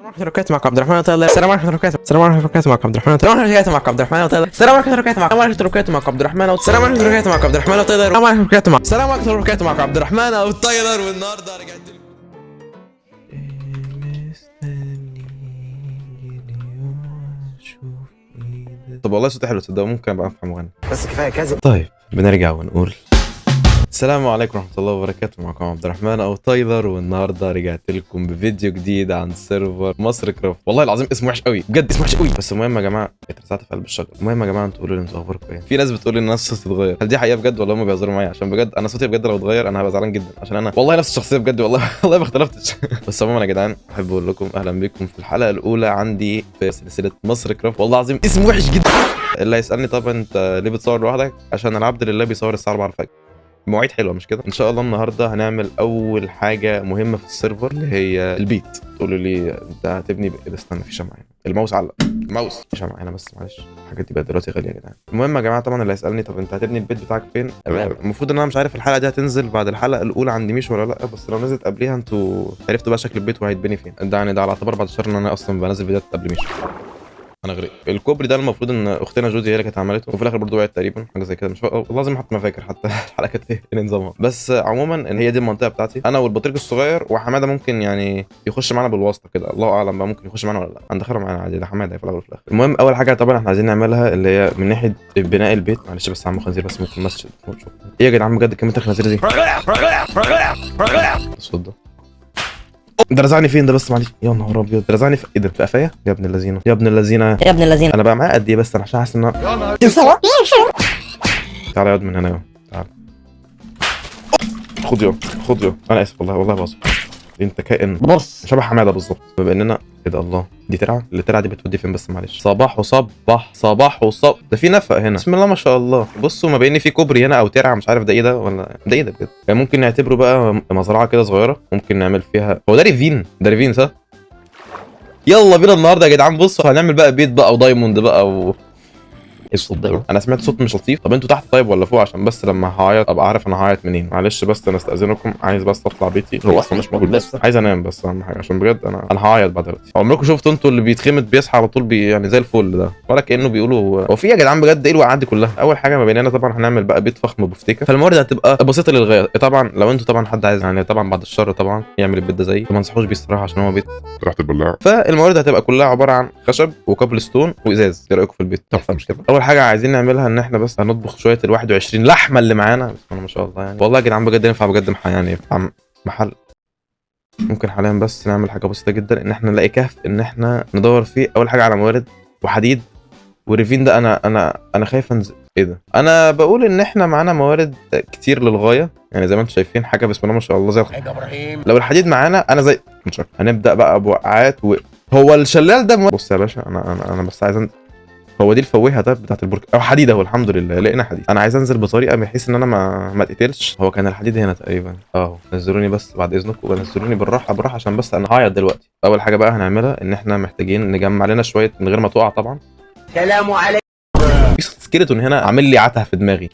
ورحمة الله معك عبد الرحمن وتعالى. السلام عليكم ورحمة الله. السلام عليكم ورحمة معك عبد الرحمن. السلام عليكم معك عبد الرحمن وتعالى. السلام عليكم ورحمة معك عبد الرحمن. السلام عليكم معك عبد الرحمن وتعالى. السلام عليكم معك. السلام عليكم معك عبد الرحمن وتعالى. والنهارده رجعت لكم. طب والله صوتي حلو تصدقوا، ممكن ابقى افهم اغني بس كفايه كذب. طيب بنرجع ونقول السلام عليكم ورحمة الله وبركاته. معكم عبد الرحمن او تايلر، والنهارده رجعت لكم بفيديو جديد عن سيرفر مصر كرافت. والله العظيم اسمه وحش قوي بجد، اسمه وحش قوي. بس المهم يا جماعه اترزعت في قلب الشجره. المهم يا جماعه انتوا قولوا لي انتوا اخباركم ايه. في ناس بتقول ان انا صوتي اتغير، هل دي حقيقه بجد ولا هم بيهزروا معايا؟ عشان بجد انا صوتي بجد لو اتغير انا هبقى زعلان جدا، عشان انا والله نفس الشخصيه بجد والله والله ما اختلفتش. بس عموما يا جدعان احب اقول لكم اهلا بكم في الحلقه الاولى عندي في سلسله مصر كرافت. والله العظيم اسمه وحش جدا. اللي هيسالني طب انت ليه بتصور لوحدك؟ عشان العبد لله بيصور الساعه 4 الفجر، مواعيد حلوه مش كده. ان شاء الله النهارده هنعمل اول حاجه مهمه في السيرفر اللي هي البيت. تقولوا لي انت هتبني استنى في شمعه هنا، الماوس علق، الماوس في شمعه هنا بس معلش، الحاجات دي بقت دلوقتي غاليه يا جدعان. المهم يا جماعه طبعا اللي هيسالني طب انت هتبني البيت بتاعك فين، المفروض ان انا مش عارف الحلقه دي هتنزل بعد الحلقه الاولى عند ميشو ولا لا، بس لو نزلت قبليها انتوا عرفتوا بقى شكل البيت وهيتبني فين. ده يعني ده على اعتبار بعد الشهر ان انا اصلا بنزل فيديوهات قبل ميشو. انا غريب. الكوبري ده المفروض ان اختنا جوزي هي اللي كانت عملته، وفي الاخر برضه وقعت تقريبا حاجه زي كده، مش والله لازم حتى ما فاكر حتى الحلقه كانت ايه نظامها. بس عموما ان هي دي المنطقه بتاعتي انا والبطريق الصغير، وحماده ممكن يعني يخش معانا بالواسطه كده، الله اعلم بقى ممكن يخش معانا ولا لا، هندخله معانا عادي، ده حماده في الاول وفي الاخر. المهم اول حاجه طبعا احنا عايزين نعملها اللي هي من ناحيه بناء البيت. معلش بس يا عم خنزير بس ممكن مسجد. ايه يا جدعان بجد كميه الخنازير دي؟ الصوت ده رزعني فين ده بس معلش، يا نهار ابيض رزعني في ايه ده؟ في قفايا يا ابن اللذينه، يا ابن اللذينه، يا ابن الذين. انا بقى معايا قد ايه بس انا عشان حاسس ان انا تعالى ياض من هنا يا تعالى خد يا خد يا، انا اسف والله والله باظ. انت كائن بص شبه حماده بالظبط. بما اننا ايه ده الله، دي ترعه، اللي ترعه دي بتودي فين بس معلش. صباح وصبح صباح وصب، ده في نفق هنا بسم الله ما شاء الله. بصوا ما بين في كوبري هنا او ترعه مش عارف ده ايه ده ولا ده ايه ده بجد. يعني ممكن نعتبره بقى مزرعه كده صغيره، ممكن نعمل فيها هو ده ريفين، ده ريفين صح. يلا بينا النهارده يا جدعان. بصوا هنعمل بقى بيت بقى ودايموند بقى ايه الصوت ده؟ انا سمعت صوت مش لطيف. طب انتوا تحت طيب ولا فوق؟ عشان بس لما هعيط ابقى عارف انا هعيط منين. معلش بس انا استاذنكم، عايز بس اطلع بيتي، هو اصلا مش موجود بس عايز انام بس اهم حاجه، عشان بجد انا هعيط بعد دلوقتي. عمركم شفتوا انتوا اللي بيتخمد بيصحى على طول يعني زي الفل ده، ولا كانه بيقولوا هو في يا جدعان بجد ايه الوقعات دي كلها؟ اول حاجه ما بيننا طبعا هنعمل بقى بيت فخم بفتيكه، فالموارد هتبقى بسيطه للغايه. طبعا لو انتوا طبعا حد عايز يعني طبعا بعد الشر طبعا يعمل البيت ده زيي، ما انصحوش بيه الصراحه عشان هو بيت تحت البلاعه. فالموارد هتبقى كلها عباره عن خشب وكابل ستون وازاز. ايه رايكم في البيت؟ تحفه مش كده؟ اول حاجه عايزين نعملها ان احنا بس هنطبخ شويه ال 21 لحمه اللي معانا، بسم الله ما شاء الله. يعني والله يا جدعان بجد ينفع بجد يعني ينفع محل. ممكن حاليا بس نعمل حاجه بسيطه جدا، ان احنا نلاقي كهف ان احنا ندور فيه. اول حاجه على موارد وحديد وريفين ده. انا خايف انزل. ايه ده؟ انا بقول ان احنا معانا موارد كتير للغايه، يعني زي ما انتم شايفين حاجه بسم الله ما شاء الله زي ابراهيم لو الحديد معانا انا زي هنبدا بقى بوقعات هو الشلال ده بص يا باشا انا بس عايز انزل. هو دي الفوهه ده بتاعت البرج او حديد اهو، الحمد لله لقينا حديد. انا عايز انزل بطريقه بحيث ان انا ما اتقتلش. هو كان الحديد هنا تقريبا اهو. نزلوني بس بعد اذنكم، نزلوني بالراحه بالراحه عشان بس انا هعيط دلوقتي. اول حاجه بقى هنعملها ان احنا محتاجين نجمع لنا شويه من غير ما تقع طبعا. سلام عليكم. في سكيلتون هنا عامل لي عته في دماغي.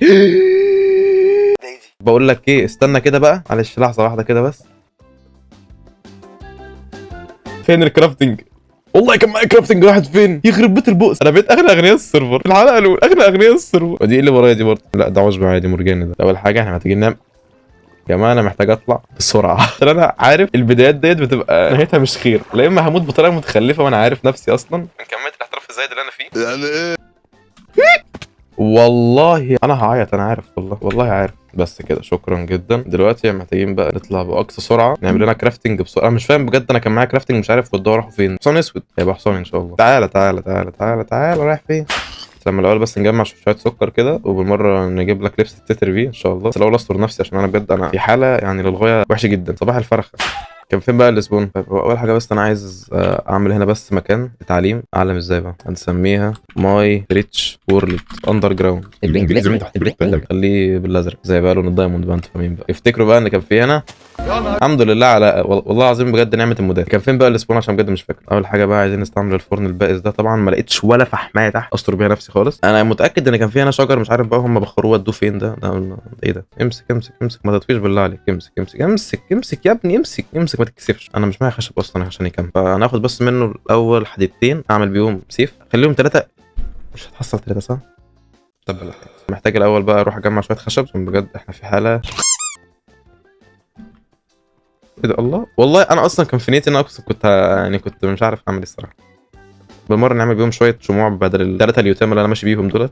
بقول لك ايه استنى كده بقى معلش لحظه واحده كده بس. فين الكرافتنج؟ والله كان معايا كرافتنج واحد فين؟ يخرب بيت البؤس، انا بقيت اغنى اغنياء السيرفر في الحلقه الاولى، اغنى اغنياء السيرفر. ودي ايه اللي ورايا دي برضه؟ لا ده عشب عادي مرجاني ده. اول حاجه احنا محتاجين نعمل يا جماعه، انا محتاج اطلع بسرعه عشان انا عارف البدايات ديت بتبقى نهايتها مش خير، لا اما هموت بطريقه متخلفه وانا عارف نفسي اصلا من كميه الاحتراف الزايد اللي انا فيه. يعني ايه؟ والله انا هعيط انا عارف والله عارف. بس كده شكرا جدا. دلوقتي محتاجين بقى نطلع باقصى سرعه نعمل لنا كرافتنج بسرعه. انا مش فاهم بجد، انا كان معايا كرافتنج مش عارف والدور راحوا فين. حصان اسود هيبقى حصان ان شاء الله. تعالى تعالى تعالى تعالى تعالى رايح فين؟ لما الاول بس نجمع شويه سكر كده وبالمره نجيب لك لبس التتر فيه ان شاء الله. بس الاول استر نفسي عشان انا بجد انا في حاله يعني للغايه وحشه جدا. صباح الفرخه. كان فين بقى الاسبون؟ طيب هو اول حاجه بس انا عايز اعمل هنا بس مكان تعليم. اعلم ازاي بقى؟ هنسميها ماي ريتش وورلد اندر جراوند. بالانجليزي من تحت البيت. خليه بالازرق زي بقى لون الدايموند بقى، انتوا فاهمين بقى. افتكروا بقى ان كان في هنا الحمد لله على والله العظيم بجد نعمه المودات. كان فين بقى الاسبون عشان بجد مش فاكر. اول حاجه بقى عايزين نستعمل الفرن البائس ده. طبعا ما لقيتش ولا فحمايه تحت استر بيها نفسي خالص. انا متاكد ان كان في هنا شجر مش عارف بقى هم بخروه ودوه فين. ده ايه ده؟ امسك امسك امسك ما تطفيش بالله عليك. امسك امسك امسك امسك يا ابني امسك امسك نفسك ما تتكسفش. انا مش معايا خشب اصلا عشان يكمل، فانا هاخد بس منه الاول حديدتين اعمل بيهم سيف، خليهم 3. مش هتحصل 3 صح؟ طب لا، محتاج الاول بقى اروح اجمع شويه خشب عشان بجد احنا في حاله. ايه ده؟ الله، والله انا اصلا كان في نيتي ان انا كنت يعني كنت مش عارف اعمل ايه الصراحه. بالمره نعمل بيهم شويه شموع بدل ال3 اليوتام اللي انا ماشي بيهم دول.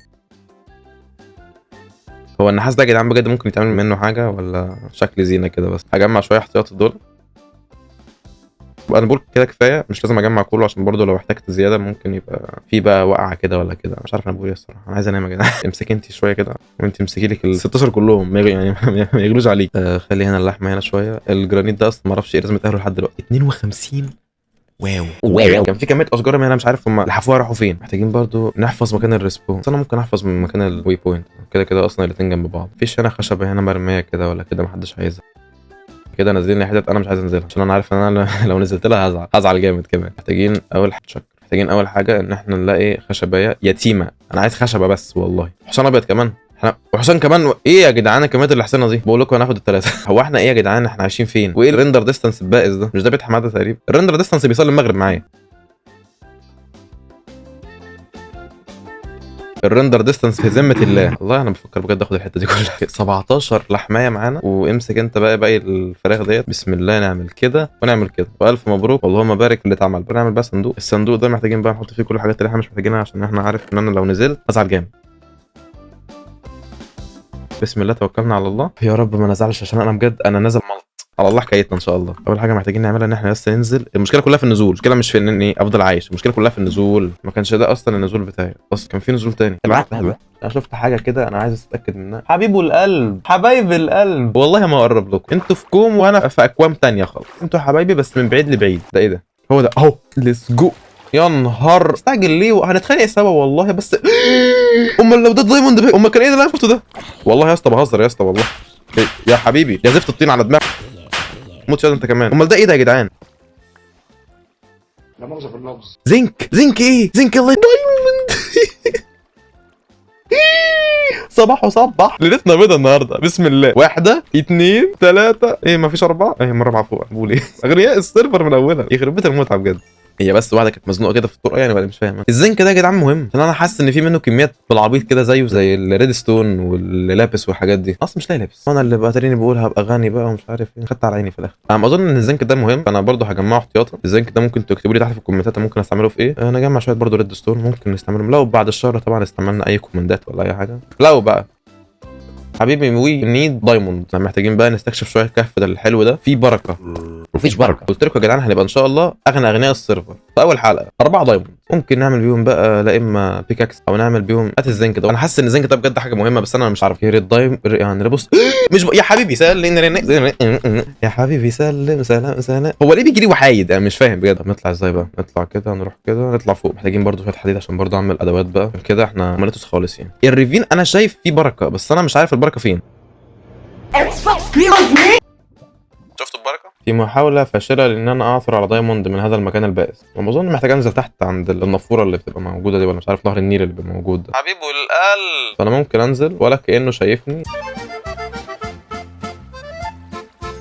هو النحاس ده يا جدعان بجد ممكن يتعمل منه حاجه ولا شكل زينه كده؟ بس هجمع شويه احتياطي دول. انا بقول كده كفايه، مش لازم اجمع كله عشان برضو لو احتجت زياده ممكن يبقى في بقى وقعه كده ولا كده. مش عارف انا بقول ايه الصراحه، انا عايز انام يا جدعان. امسكي انت شويه كده وانت امسكي لك ال 16 كلهم، يعني ما يغلوش عليك. خلي هنا اللحمه هنا شويه. الجرانيت ده اصلا ما اعرفش ايه لازم يتاهلوا لحد دلوقتي 52. واو، كان في كميه اشجار هنا مش عارف هم لحفوها راحوا فين. محتاجين برضو نحفظ مكان الريسبون، بس انا ممكن احفظ من مكان الوي بوينت. كده كده اصلا الاثنين جنب بعض. مفيش هنا خشبه هنا مرميه كده ولا كده، محدش عايزها كده. نازلين لي حتت انا مش عايز انزلها عشان انا عارف ان انا لو نزلت لها هزعل جامد كمان. محتاجين اول حاجه ان احنا نلاقي خشبايه يتيمه. انا عايز خشبه بس والله. حصان ابيض كمان، وحصان كمان. ايه يا جدعان الكميات اللي حصلنا دي؟ بقول لكم هناخد ال3. هو احنا ايه يا جدعان؟ احنا عايشين فين؟ وايه الريندر ديستانس البائس ده؟ مش ده بيت حماده تقريبا؟ الريندر ديستانس بيصلي المغرب معايا. الرندر ديستانس في ذمه الله. والله انا بفكر بجد اخد الحته دي كلها. 17 لحمايه معانا، وامسك انت بقى باقي الفراخ ديت. بسم الله، نعمل كده ونعمل كده، والف مبروك اللهم بارك في اللي اتعمل. بنعمل بقى صندوق. الصندوق ده محتاجين بقى نحط فيه كل الحاجات اللي احنا مش محتاجينها، عشان احنا عارف ان انا لو نزلت هزعل جامد. بسم الله توكلنا على الله. يا رب ما نزعلش عشان انا بجد انا نازل ملط على الله حكايتنا ان شاء الله. اول حاجه محتاجين نعملها ان احنا بس ننزل. المشكله كلها في النزول، المشكله مش في ان اني افضل عايش، المشكله كلها في النزول. ما كانش ده اصلا النزول بتاعي، اصلا كان في نزول تاني. انا شفت حاجه كده انا عايز اتاكد منها. حبيب القلب، حبايب القلب، والله ما اقرب لكم. انتوا في كوم وانا في اكوام تانية خالص. انتوا حبايبي بس من بعيد لبعيد. ده ايه ده؟ هو ده اهو. ليتس جو. يا نهار، استعجل ليه؟ هنتخانق سوا والله. بس امال لو ده دايموند امال كان ايه اللي انا شفته ده؟ والله يا اسطى بهزر يا اسطى والله. يا حبيبي يا زفت الطين على دماغك. موت يا انت كمان. امال ده ايه ده يا جدعان؟ لا مؤاخذة في اللفظ. زنك ايه؟ زنك الله دايموند. صباح وصبح، ليلتنا بيضة النهارده. بسم الله. 1 2 3. ايه مفيش 4؟ ايه مرة فوق. بقول ايه؟ اغنياء السيرفر من اولها. يخرب بيت المتعه بجد. هي بس واحده كانت مزنوقه كده في الطرقه يعني، ولا مش فاهم. الزنك ده يا جدعان مهم عشان انا حاسس ان في منه كميات بالعبيط كده، زيه زي الريد ستون واللابس والحاجات دي. اصلا مش لاقي لابس. انا اللي بقى تاني بقول هبقى غني بقى ومش عارف ايه. خدت على عيني في الاخر. انا اظن ان الزنك ده مهم، فانا برضه هجمعه احتياطا. الزنك ده ممكن تكتبوا لي تحت في الكومنتات ممكن استعمله في ايه. انا اجمع شويه برضه ريد ستون ممكن نستعملهم لو بعد الشهر طبعا استعملنا اي كومندات ولا اي حاجه. لو بقى حبيبي وي نيد دايموند، محتاجين بقى نستكشف شويه الكهف ده الحلو ده. في بركه مفيش بركه. قلت لكم يا جدعان هنبقى ان شاء الله اغنى اغنياء السيرفر. في اول حلقه 4 دايموند ممكن نعمل بيهم بقى لا اما بيكاكس او نعمل بيهم هات الزنك ده. انا حاسس ان الزنك ده بجد حاجه مهمه، بس انا مش عارف. يا ريت دايم يعني بص مش يا حبيبي سلم يا حبيبي سلم سلام. هو ليه بيجي لي وحايد؟ انا مش فاهم بجد. نطلع ازاي بقى؟ نطلع كده، نروح كده، نطلع فوق. محتاجين برضو شويه حديد عشان برضو اعمل ادوات بقى كده. احنا مالتوس خالص يعني. الريفين انا شايف فيه بركه، بس انا مش عارف البركه فين. شفتوا البركه؟ في محاوله فاشله لان انا اعثر على دايموند من هذا المكان البائس. انا اظن محتاج انزل تحت عند النافوره اللي بتبقى موجوده دي، ولا مش عارف نهر النيل اللي بيبقى موجود ده. حبيبه القلب، فانا ممكن انزل ولا كانه شايفني.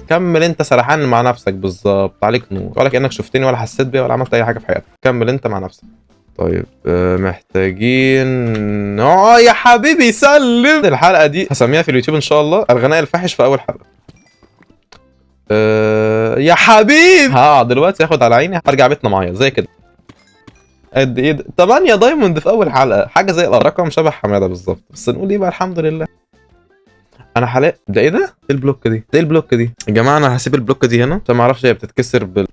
كمل انت سرحان مع نفسك بالظبط، عليك نور، ولا كانك شفتني ولا حسيت بيا ولا عملت اي حاجه في حياتك. كمل انت مع نفسك. طيب محتاجين يا حبيبي سلم. الحلقه دي هسميها في اليوتيوب ان شاء الله الغناء الفاحش في اول حلقه. يا حبيبي هقعد دلوقتي اخد على عيني، هرجع بيتنا معايا زي كده. قد ايه ده؟ 8 دايموند في اول حلقه، حاجه زي الرقم شبه حماده بالظبط. بس نقول ايه بقى، الحمد لله. انا حاليا ده ايه ده؟ ايه البلوك دي؟ ايه البلوك دي يا جماعه؟ انا هسيب البلوك دي هنا عشان ما اعرفش هي بتتكسر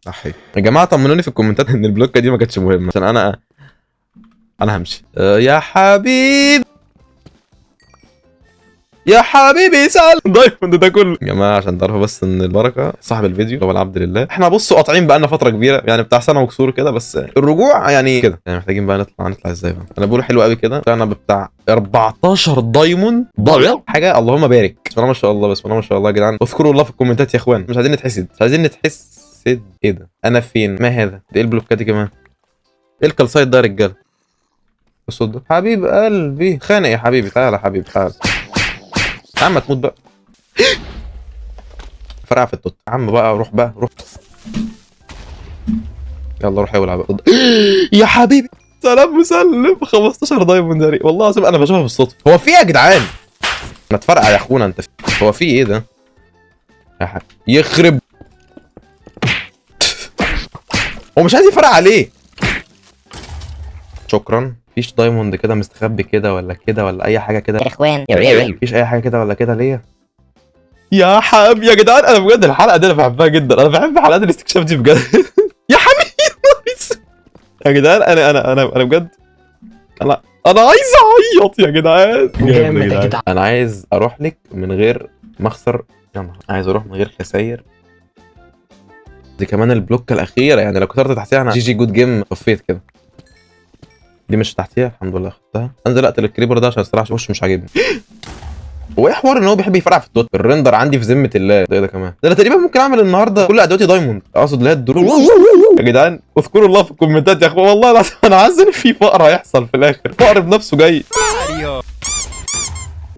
صحيح. يا جماعه طمنوني في الكومنتات ان البلوكه دي ما كانتش مهمه، عشان انا همشي. يا حبيبي يا حبيبي سال دايموند ده كله يا جماعه عشان تعرفوا بس ان البركه صاحب الفيديو هو العبد لله. احنا بصوا قاطعين بقالنا فتره كبيره يعني بتاع سنه وكسور كده، بس الرجوع يعني كده. يعني محتاجين بقى نطلع ازاي بقى؟ انا بقول حلو قوي كده. انا بتاع 14 دايموند حاجه اللهم بارك. بسم الله ما شاء الله، بسم الله ما شاء الله يا جدعان. اذكروا الله في الكومنتات يا اخوان. مش عايزين نتحسد، مش عايزين نتحسد. ايه ده؟ انا فين؟ ما هذا؟ ده ايه البلوكات دي كمان؟ ايه الكالسايت ده يا رجاله؟ الصوت ده حبيب قلبي خانق يا حبيبي. تعالى يا حبيبي تعالى يا عم تموت بقى. فرقع في التوت يا عم بقى. روح بقى روح، يلا روح اولع بقى. يا حبيبي سلام مسلم 15 دايموند داري، والله العظيم انا بشوفها بالصدفه. هو في ايه يا جدعان؟ ما تفرقع يا اخونا انت. هو في ايه ده يا حبيبي؟ يخرب هو مش عايز يفرقع عليه. شكرا. مفيش دايموند كده مستخبي كده ولا كده ولا اي حاجه كده يا اخوان مفيش اي حاجه كده ولا كده ليا يا حبيبي يا جدعان. انا بجد الحلقه دي انا بحبها جدا، انا بحب حلقات الاستكشاف دي بجد. يا حبيبي يا جدعان انا بجد انا عايز اعيط يا جدعان. جامد يا جدعان. انا عايز اروح لك من غير ما اخسر. يا نهار، عايز اروح من غير خساير. دي كمان البلوكه الاخيره، يعني لو كسرت تحتيها انا جي جي جود جيم طفيت كده. دي مش تحتيها الحمد لله خدتها. انزل اقتل الكريبر ده عشان الصراحه وشه مش عاجبني. هو ايه حوار ان هو بيحب يفرقع في التوت؟ الريندر عندي في ذمه الله. ده كمان ده انا تقريبا ممكن اعمل النهارده كل ادواتي دايموند، اقصد اللي هي الدروع. يا جدعان اذكروا الله في الكومنتات يا اخوان، والله العظيم انا عايز ان في فقر هيحصل في الاخر، فقر بنفسه جاي.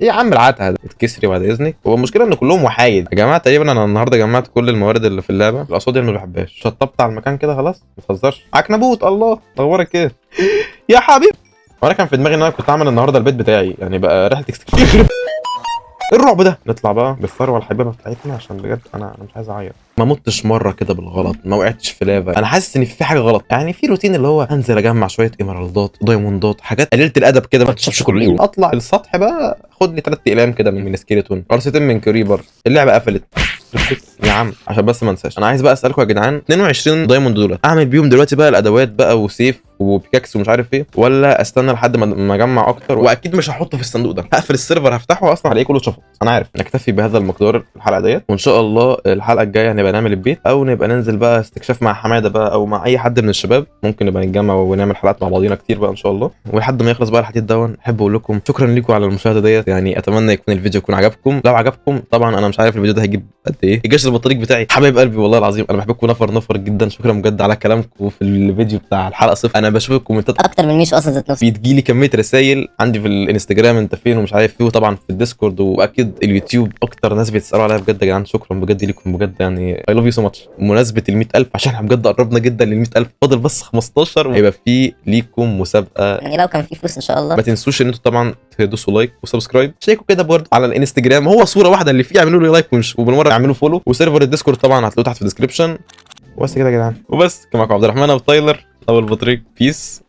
ايه يا عم العته ده؟ اتكسري بعد اذنك. هو المشكله ان كلهم وحايد يا جماعه. تقريبا انا النهارده جمعت كل الموارد اللي في اللعبه. الاصوات اللي ما بحبهاش شطبت على المكان كده خلاص. ما تهزرش عكنبوت. الله اخبارك ايه يا حبيبي؟ وانا كان في دماغي ان انا كنت اعمل النهارده البيت بتاعي، يعني بقى ريحه يخرب ايه الرعب ده. نطلع بقى بالثروه الحبيبه بتاعتنا عشان بجد انا مش عايز اعيط. ما متش مره كده بالغلط، ما وقعتش في لافا. انا حاسس ان في حاجه غلط، يعني في روتين اللي هو هنزل اجمع شويه ايمرالدات دايموندات حاجات قليله الادب كده ما تشوفش كل يوم. اطلع السطح بقى خد لي 3 اقلام كده من سكيلتون، قرصتين من كريبر. اللعبه قفلت يا عم. عشان بس ما انساش، انا عايز بقى اسالكم يا جدعان 22 دايموند دول اعمل بيهم دلوقتي بقى الادوات بقى وسيف وبيكاكس ومش عارف ايه، ولا استنى لحد ما اجمع اكتر؟ واكيد مش هحطه في الصندوق ده، هقفل السيرفر هفتحه اصلا هلاقيه كله شفط. انا عارف. نكتفي بهذا المقدار الحلقه ديت، وان شاء الله الحلقه الجايه هنبقى نعمل البيت او نبقى ننزل بقى استكشاف مع حماده بقى او مع اي حد من الشباب. ممكن نبقى نتجمع ونعمل حلقات مع بعضينا كتير بقى ان شاء الله. ولحد ما يخلص بقى الحديث دون احب اقول لكم شكرا لكم على المشاهده ديت. يعني اتمنى يكون الفيديو يكون عجبكم. لو عجبكم طبعا انا مش عارف الفيديو ده هيجيب قد ايه. الجيش البطاريق بتاعي حبايب قلبي والله العظيم انا بحبكم نفر جدا. شكرا بجد على كلامكم في الفيديو بتاع الحلقه صفر. انا بشوف الكومنتات اكتر من ميشو اصلا ذات نفسه. بتجيلي كميه رسائل عندي في الانستجرام انت فين ومش عارف ايه، وطبعا في الديسكورد واكيد اليوتيوب. اكتر ناس بيتسالوا عليا بجد يا جدعان. شكرا بجد ليكم بجد، يعني اي لاف يو سو ماتش. بمناسبه ال 100000 عشان احنا بجد قربنا جدا لل 100000، فاضل بس 15 وهيبقى في ليكم مسابقه. يعني لو كان في فلوس ان شاء الله. ما تنسوش ان انتوا طبعا تدوسوا لايك وسبسكرايب. شيكوا كده برضه على الانستجرام، هو صوره واحده اللي فيه، اعملوا لي لايك وبالمره اعملوا فولو. وسيرفر الديسكورد طبعا هتلاقوه تحت في الديسكربشن. وبس كده يا جدعان، وبس. كان معاكم عبد الرحمن ابو تايلر ابو البطريق. بيس.